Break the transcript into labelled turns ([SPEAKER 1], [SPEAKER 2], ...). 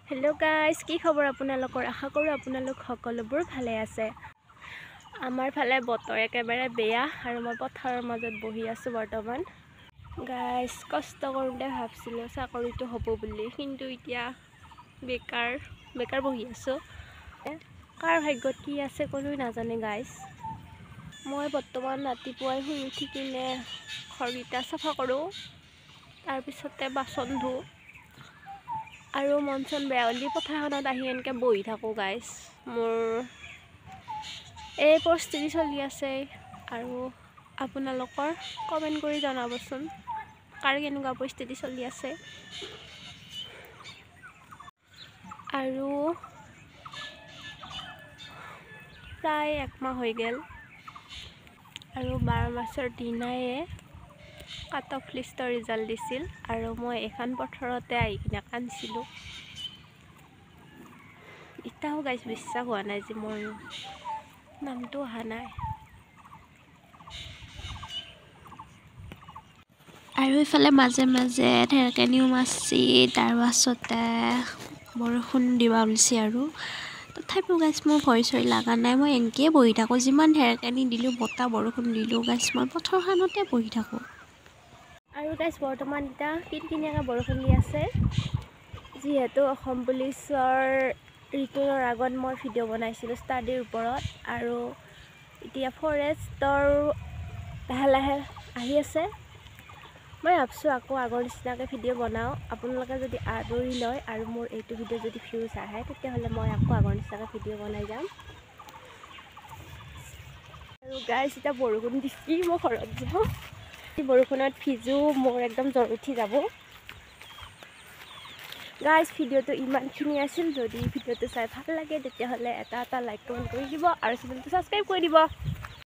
[SPEAKER 1] hello guys की खबर আপোনালোকৰ আশা কৰো আপোনালোক সকলোবোৰ ভালে আছে আমাৰ ফালে বতৰ একেবাৰে বেয়া আৰু মই পথাৰৰ মাজত বহি আছো বৰ্তমান গাইস কষ্ট কৰোঁতে ভাবছিলো চাকৰিটো হ'ব বুলি কিন্তু এতিয়া বেকাৰ বহি আছো কাৰ ভাগ্যত কি আছে কোনো নাজানে গাইস মই বৰ্তমান ৰাতিপুৱাই শুই উঠি কিনে ঘৰটা সাফা কৰো তাৰ পিছতে বাচন ধু আৰু মনচন বেয়ালি পথাৰখনত আহি এনেকৈ বহি থাকোঁ গাইস মোৰ এই পৰিস্থিতি চলি আছে আৰু আপোনালোকৰ কমেন্ট কৰি জনাবচোন কাৰ কেনেকুৱা পৰিস্থিতি চলি আছে আৰু প্ৰায় এক মাহ হৈ গ'ল আৰু 12 মাৰ্চৰ দিনায়ে কাট অফ লিষ্টৰ ৰিজাল্ট দিছিল আৰু মই এখন পথাৰতে আহি কিনে কান্দিছিলোঁ ইটাও গাইস বিশ্বাস হোৱা নাই যে মোৰ নামটো অহা নাই আৰু ইফালে মাজে মাজে ঢেৰেকনিও মাৰছি তাৰ পাছতে বৰষুণ দিবা ওলছি আৰু তথাপিও গাইস মোৰ ভয় চয় লাগা নাই মই এনেকৈ বহি থাকোঁ যিমান ঢেৰেকনি দিলেও বতাহ বৰষুণ দিলেও গাইস মই পথাৰখনতে বহি থাকোঁ আৰু গাইস বৰ্তমান এটা কিনকিনীয়াকৈ বৰষুণ দি আছে যিহেতু অসম পুলিচৰ ৰিটুনৰ আগত মই ভিডিঅ' বনাইছিলোঁ ষ্টাডিৰ ওপৰত আৰু এতিয়া ফৰেষ্টৰ লাহে লাহে আহি আছে মই ভাবছোঁ আকৌ আগৰ নিচিনাকৈ ভিডিঅ' বনাওঁ আপোনালোকে যদি আদৰি লয় আৰু মোৰ এইটো ভিডিঅ' যদি ভিউজ আহে তেতিয়াহ'লে মই আকৌ আগৰ নিচিনাকৈ ভিডিঅ' বনাই যাম আৰু গাইস এতিয়া বৰষুণ দিছি মই ঘৰত যাওঁ বৰষুণত ভিজো মোৰ একদম জ্বৰ উঠি যাব গাইস ভিডিঅ'টো ইমানখিনি আছিল যদি ভিডিঅ'টো চাই ভাল লাগে তেতিয়াহ'লে এটা লাইক কমেণ্ট কৰি দিব আৰু চেনেলটো সাবস্ক্ৰাইব কৰি দিব